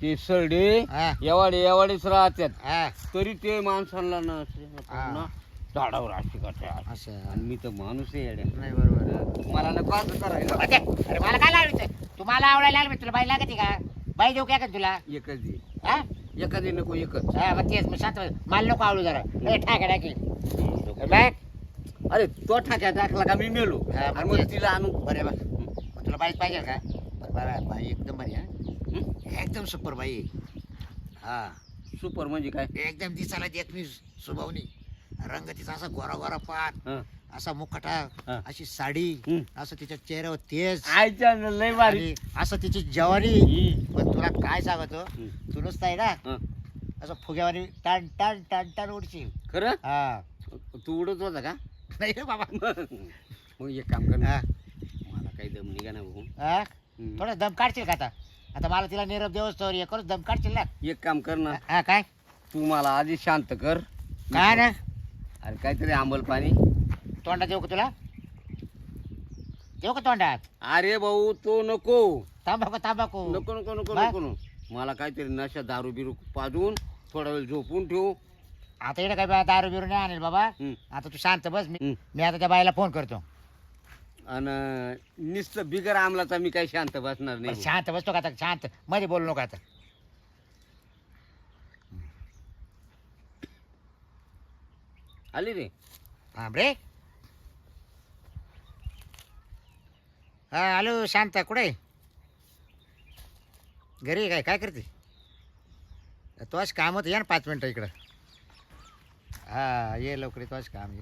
ते सरडे हा. एवाडेच राहतात हा तरी ते माणसांना ना झाडावर अशी करतात असं आणि मी तर माणूस आहे येड्या. नाही बरोबर मला नको असं करायला अरे मला काय लावायचं तू मला आवडायला लागलं तुला बाई लागते का बाई देऊ काय का तुला एकच दे हा एखादी नको एकच हा मग तेच मग शांत बस. मला नको आवडू जरा ए ठाक टाकी बाय अरे तो ठाक्या टाकला का मी मेलो हा, आणि मग तिला आणू बरे बा मग तुला बाईच पाहिजे का बरं बरं बाई एकदम बरी हा एकदम सुपर बाई हा सुपर म्हणजे काय एकदम दिसायला देखणी स्वभावनी रंग तिचा असा गोरा गोरा पाट हं. असा मुखटा हा. अशी साडी हं. असं तिच्या चेहऱ्यावर तेज आयच्या लय भारी आणि असं तिची जवानी हं. पण तुला काय सांगतो हं. तू नुसतं आहे ना हं. असं फुग्यावानी टाण टाण टाण टाण उडशील खरं हा तू उडत होता का नाही रे बाबा मग एक काम कर ना. हा. मला काही दम निघा ना भाऊ हा? हं. थोडं दम काढशील का आता आता मला तिला निरोप देवस्तवर हे करूच दम काढशील ना एक काम कर ना हा काय तू मला आधी शांत कर काय ना अरे काहीतरी आंबल पाणी तोंडात देऊ का तुला देऊ का तोंडात अरे भाऊ तो नको तांबाकू तांबाकू नको नको नको बा- नको नको मला काहीतरी नशा दारू बिरू पाजून थोडा वेळ झोपून ठेवू आता इकडे काय दारू बिरू नाही आणेल बाबा हं. आता तू शांत बस हं. मी आता त्या बाईला फोन करतो आणि नुसतं बिगर आमलाचा मी काही शांत बसणार बरं, नाही शांत बसतो का आता शांत मध्ये बोलू नका आता आली रे हा रे हा हॅलो शांत कुठे आहे? घरी आहे काय करते तोच काम होतं या ना 5 मिनटं इकडं हा ये लवकर तोच काम ये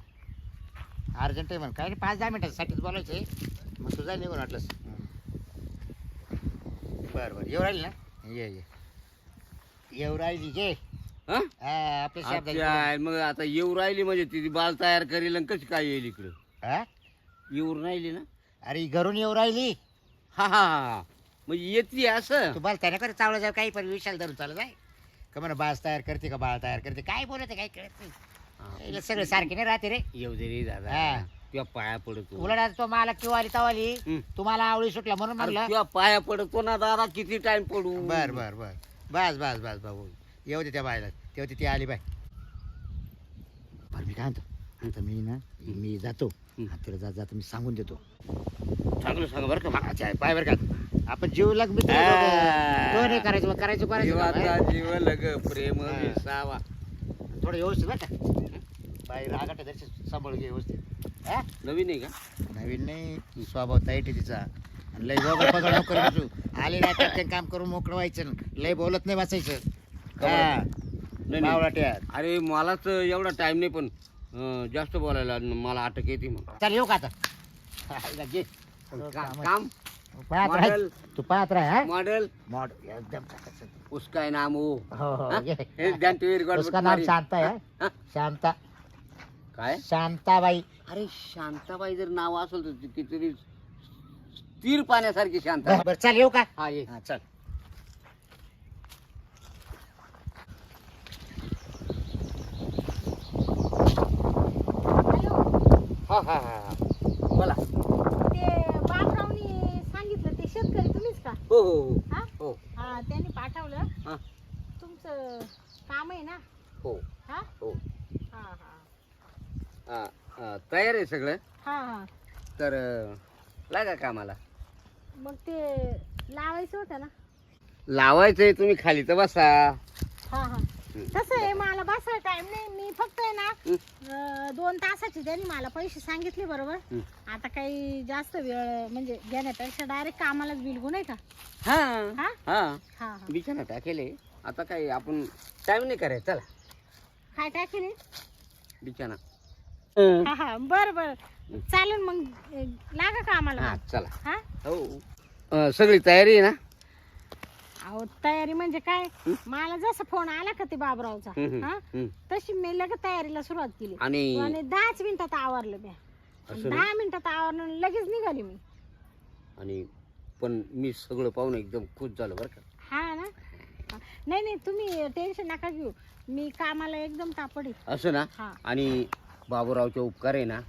अर्जंट आहे म्हण काय नाही 5-10 मिनटासाठीच बोलायचं आहे मग तुझा निघून वाटलंस बरं बरं येऊ राहील ना ये येऊ राहिली घे हा? हा आपल्या शब्दाची अच्छा, मग आता येऊ राहिली म्हणजे ती बाल तयार करेल आणि कशी काय येईल इकडं हा येऊ राहिली ना अरे ही घरून येऊ राहिली हा हा हा म्हणजे येते असं तू बाल त्याने कर चावलं जाऊ काही पण विशाल धरून चालत आहे का म्हणा बास तयार करते का बाळ तयार करते काय बोलत काय कळत नाही हिला सगळं सारखे नाही राहते रे येऊ दे रे दादा हा. तुझ्या पाया पडतो उलट आज तो मला किंवा आली तवाली हं. तुम्हाला आवडी सुटला म्हणून अरे म्हणलं तुझ्या पाया पडतो ना दादा किती टाइम पडू बर बर बर बस बस बस भाऊ येऊ दे त्या बायला तेव्हा ती आली बाय बरं मी काय म्हणतो आता मी ना मी जातो तुला जात जातो मी सांगून देतो चांगलं सांग बरं का अच्छा पाय बरं का आपण जीव लाग मित्र हा. तो नाही करायचं मग करायचं जीवाचा करायचं जीव लग प्रेम हा. विसावा थोडं व्यवस्थित बरं का बाई रागाट दर्शन सांभाळ घे व्यवस्थित हा नवीन आहे का नवीन नाही स्वभाव ताईट आहे तिचा आणि लय जोगा पगड नको करू बसू आली नाही तर काम करून मोकळं व्हायचं लय बोलत नाही बसायचं हा नाही, नाही. बावळाट्यात अरे मलाच एवढा टाइम नाही पण जास्त बोलायला मला अटक येते मग चल येऊ का आता आईला घे. काम पाहत राह मॉडेल तू पाहत राह हा मॉडेल मॉड एकदम टाकायचं उसका है नाम वो हो हो हा? घे. हे ध्यान ठेव, record उसका मध्ये नाम मारी. शांता है हा? शांता काय शांताबाई अरे शांताबाई जर नाव असेल तर ती कितीतरी स्थिर पाण्यासारखी शांत आहे. बरं चल येऊ का हा ये हा चल हा हा हा हा. बोला ते बाबरावनी सांगितलं ते शेतकरी तुम्हीच का हो हो हो हा हो हा त्यांनी पाठवलं हा तुमचं काम आहे ना हो हा हो हा हा हा, हा, तयार आहे सगळं हा हा तर लागा कामाला मग ते लावायचं होतं ना लावायचंय तुम्ही खाली तर बसा हा हा तसं आहे मला बसायला टाइम नाही मी फक्त आहे ना 2 तासाची त्यांनी मला पैसे सांगितले बरोबर हं. आता काही जास्त वेळ म्हणजे घेण्यापेक्षा डायरेक्ट कामालाच बिलगू नाही का हा हा हा हा हा बिछाना टाकेले आता काय आपण टाइम नाही करायचं चला काय टाकेल बिछाना हा हा बरं बरं चालेल मग लागा कामाला हा चला हा हो सगळी तयारी आहे ना अहो तयारी म्हणजे काय मला जसं फोन आला का ते बाबरावचा हम्म, हा हम्म. तशी मी लगेच तयारीला सुरुवात केली आणि आणि 10 मिनिटात आवरलं मी असं 10 मिनिटात आवरलं लगेच निघाली मी आणि पण मी सगळं पाहून एकदम खुश झालो बरं का हा ना नाही नाही तुम्ही टेन्शन नका घेऊ मी कामाला एकदम तापडी असं ना हा आणि बाबूरावचे उपकार आहे ना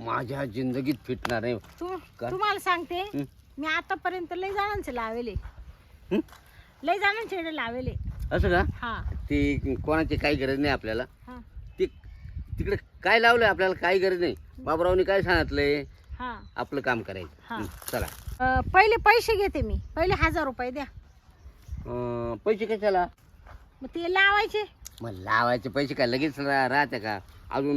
माझ्या जिंदगीत फिटणार नाही का? तुम्हाला सांगते हं. मी आतापर्यंत लय जणांचे लावले हं? लय जणांचे इकडे लावेले. असं का? हा ते कोणाची काही गरज नाही आपल्याला. हा ते तिकडे काय लावलंय आपल्याला काही गरज नाही. बाबरावनी काय सांगितलंय, हा आपलं काम करायचं. हा. चला. पहिले पैसे घेते मी, पहिले 1000 रुपये द्या. पैसे कशाला? मग ते लावायचे. मग लावायचे पैसे काय लगेच राहते का अजून?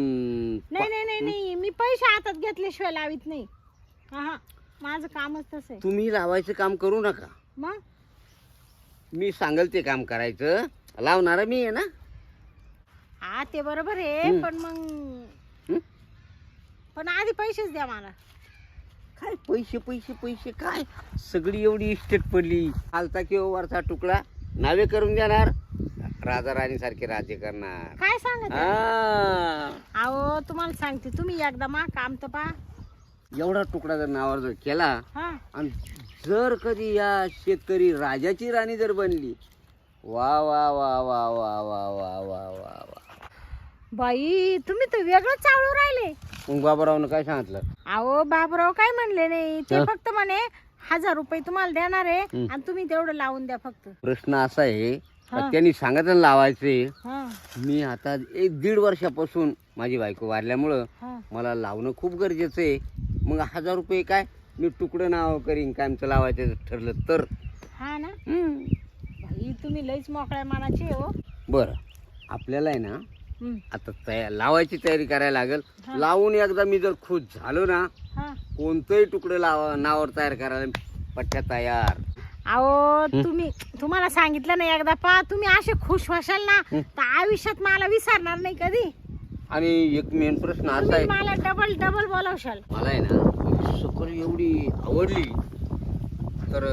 नाही नाही नाही नाही, मी पैसे हातात घेतल्याशिवाय लावित नाही. हा माझं कामच तसं आहे. तुम्ही लावायचं काम करू नका. मग मी सांगेल ते काम करायचं. लावणार मी आहे ना. हा ते बरोबर आहे. हम्म. पण मग हं? पण आधी पैसेच द्या मला. काय पैसे पैसे पैसे काय? सगळी एवढी इस्टेट पडली. आलता किंवा वरचा तुकडा नावे करून देणार, राजा राणी सारखे राज्य करणार. काय सांगत आहे? हा. अहो तुम्हाला सांगते, तुम्ही एकदा मा काम तर पहा. एवढा तुकडा जर नावावर जर केला हा आणि जर कधी या शेतकरी राजाची राणी जर बनली, वा वा वा वा वा वा वा वा वा वा. बाई तुम्ही तर वेगळंच चावळू राहिले. मग बाबारावनं काय सांगितलं? अहो बाबराव काय म्हणले नाही, ते हं? फक्त म्हणे 1000 रुपये तुम्हाला देणार आहे हं. आणि तुम्ही तेवढं लावून द्या फक्त. प्रश्न असा आहे, हा. त्यांनी सांगितलं लावायचे. हा मी आता 1-1.5 वर्षापासून माझी बायको वारल्यामुळं हा मला लावणं खूप गरजेचं आहे. मग 1000 रुपये काय मी तुकडं नाव करीन, कायमचं लावायचं ठरलं तर. हा ना. हं. बाई तुम्ही लईच मोकळ्या मनाचे हो. बरं, आपल्याला आहे ना हं. आता लावायची तयारी करायला लागेल. हा. लावून एकदा मी जर खुश झालो ना, हा कोणतंही तुकडं नावावर तयार करायला पट्ट्या तयार. अहो तुम्हाला सांगितलं ना एकदा पा, तुम्ही असे खुश व्हाल ना तर आयुष्यात मला विसरणार नाही कधी. आणि एक मेन प्रश्न असा तुम्ही आहे, मला डबल डबल बोलावशाल. मला आहे ना सकल एवढी आवडली तर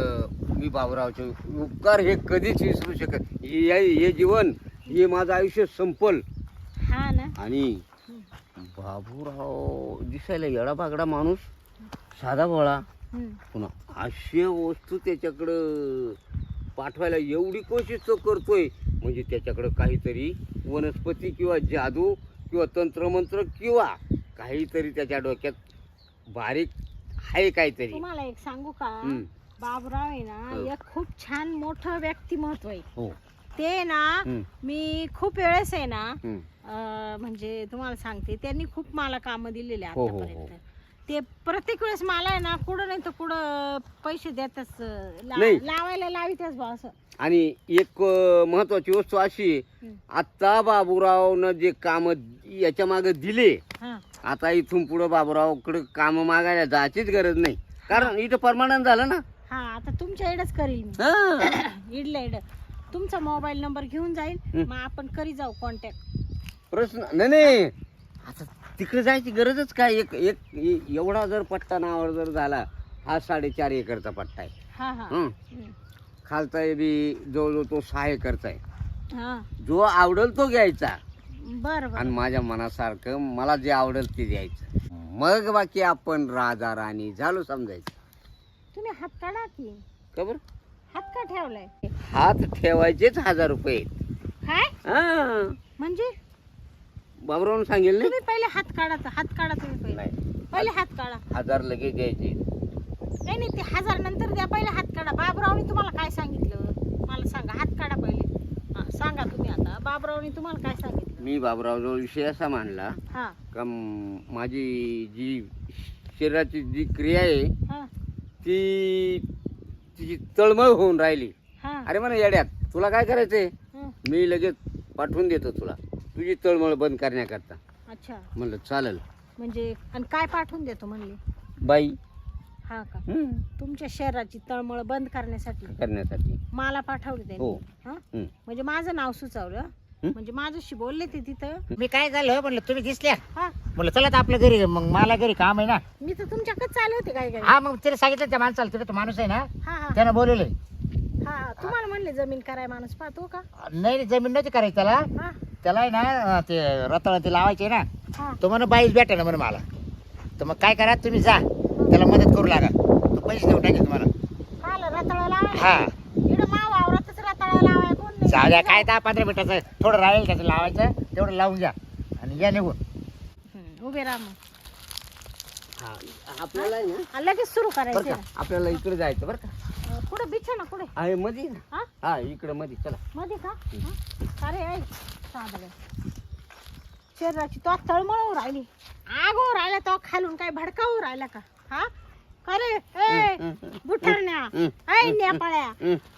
मी बाबूरावचे उपकार हे कधीच विसरू शकत. हे जीवन, हे माझं आयुष्य संपल. हा ना. आणि बाबूराव दिसायला येडा बागडा माणूस, साधा भोळा, हं. पुन्हा अशा वस्तू त्याच्याकडं पाठवायला एवढी कोशिश तो करतोय, म्हणजे त्याच्याकडं काहीतरी वनस्पती किंवा जादू किंवा तंत्रमंत्र किंवा काहीतरी त्याच्या डोक्यात बारीक आहे काहीतरी. तुम्हाला एक सांगू का, हं. बाबराव आहे हो. ना एक खूप छान मोठं व्यक्तिमत्व आहे. हो. ते ना हं. मी खूप वेळेस आहे ना हं. म्हणजे तुम्हाला सांगते, त्यांनी खूप मला कामं दिलेले हो, हो, हो. आतापर्यंत. ते प्रत्येक वेळेस मला आहे ना कुठं नाही तर कुठं पैसे देतच, नाही. लावायला लावितच बा असं. आणि एक महत्वाची वस्तू अशी आहे, हं. आता बाबूरावनं जे काम याच्या मागे दिले, हा आता इथून पुढे बाबूरावकडे काम मागायला जायचीच गरज नाही, कारण इथं परमानंट झालं ना. हा आता तुमच्या इडच करील मी. हा. इडल्या इड तुमचा मोबाईल नंबर घेऊन जाईल, हं. मग आपण करी जाऊ कॉन्टॅक्ट. प्रश्न नाही आता तिकडे जायची गरजच काय. एक एक एवढा जर पट्टा नावावर जर झाला, हा 4.5 एकरचा पट्टा आहे. हा हा हं. हं. खालचा बी जवळजवळ तो 6 एकरचा आहे. हा जो आवडेल तो घ्यायचा बरं आणि बरं. माझ्या मनासारखं मला जे आवडेल ते द्यायचं. मग बाकी आपण राजा राणी झालो समजायचं. तुम्ही हात काढा की. खबर हात का ठेवलाय? हात ठेवायचेच 1000 रुपये. काय हा, म्हणजे? बाबरावनं सांगेल ना. तुम्ही पहिले हात काढा, हात काढा तुम्ही पहिले. नाही, पहिले हात काढा. 1000 लगेच द्यायचे. नाही नाही, ते 1000 नंतर द्या, पहिले हात काढा. बाबरावनी तुम्हाला काय सांगितलं मला सांगा. हात काढा पहिले. हा सांगा तुम्ही आता, बाबरावनी तुम्हाला काय सांगितलं? मी बाबरावजवळ विषय असा मांडला हा का माझी जी शरीराची जी क्रिया आहे हा ती तिची तळमळ होऊन राहिली. हा अरे म्हणा येड्यात, तुला काय करायचंय, हं. मी लगेच पाठवून देतो तुला तुझी तळमळ बंद करण्याकरता. अच्छा, म्हणलं चालेल म्हणजे आणि काय पाठवून देतो म्हणले? बाई. हा का, हं, तुमच्या शरीराची तळमळ बंद करण्यासाठी करण्यासाठी. मला पाठवले हो. त्यांनी. हा हं. म्हणजे माझं नाव सुचवलं. हं? म्हणजे माझ्याशी बोलले ते तिथं. मी काय झालं म्हणलं, तुम्ही दिसल्या हा म्हणलं चला तर आपल्या घरी, मग मला घरी काम आहे ना. मी तर तुमच्याकडे चालले होते काय काय. हा मग तिने सांगितलं त्या माणसाला, तिथे तो माणूस आहे ना, हा हा त्यानं बोलवलंय. हा तुम्हाला म्हणले जमीन कराय माणूस पाहतो का? नाही जमीन नव्हती करायची त्याला. हा त्याला आहे ना ते रताळ ते लावायचे ना, हा तो म्हणे बाईस भेटा ना म्हणे मला. तर मग काय करा, तुम्ही जा त्याला मदत करू लागा, तो पैसे देऊन टाकेल तुम्हाला. काल रताळा लावाय. हा इकडं मा वावरातच रताळा लावाय कोण नाही. जाऊ द्या, काय 10-15 मिनिटाचं थोडं राहील त्याचं लावायचं, तेवढं लावून घ्या आणि या निघून. उभे राहा मग. हा, आपल्याला आहे ना लगेच सुरू बरं करायचं का, आपल्याला इकडे जायचं बरं का. कुठं कुठं बिछाना कुठे आहे मध्ये ना. हा हा इकडं मध्ये चला. मध्ये का अरे ऐक साधं शरीराची तो तळमळ राहिली आगो राहिला तो खालून काय भडकावू राहिला का हा अरे ए बुठारण्या ऐ नेपाळ्या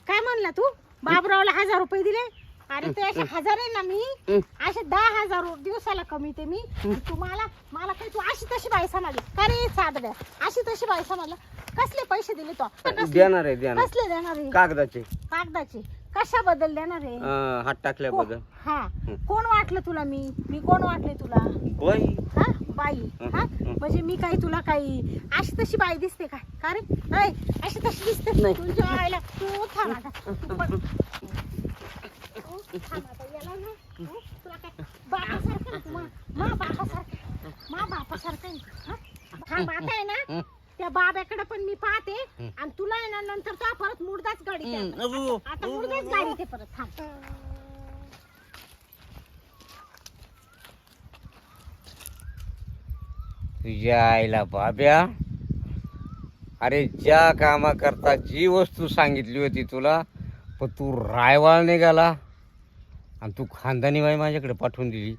काय म्हणला तू बाबरावला 1000 रुपये दिले अरे ते असे 1000 आहे ना मी असे 10,000 दिवसाला कमीते मी तुम्हाला मला काही तू अशी तशी बाई समजली का रे साधड्या अशी तशी बाई समजला कसले पैसे दिले तो देणार आहे देणार. कसले देणार आहे कागदाचे कशाबद्दल देणार आहे हात टाकल्याबद्दल. हा कोण वाटलं तुला मी कोण वाटले तुला बाई हा बाई हा म्हणजे मी काही तुला काही अशी तशी बाई दिसते काय का रे ऐ अशी तशी दिसते नाही. तुझ्या आईला तू थांब आता तू पण- तू थांब आता याला ना तुला काय बापासारखं आहे तू मा बापासारखं आहे हा? थांब आता आहे ना त्या बाब्याकडे पण मी पाहते आणि तुला आहे ना नंतर तो परत मुर्दाच गाडी आता मुर्दाच गाडी ते परत थांब तुझ्या आईला बाब्या, अरे ज्या कामाकरता जी वस्तू सांगितली होती तुला पण तू रायवाळ निघाला आणि तू खानदानी बाई माझ्याकडे पाठवून दिली.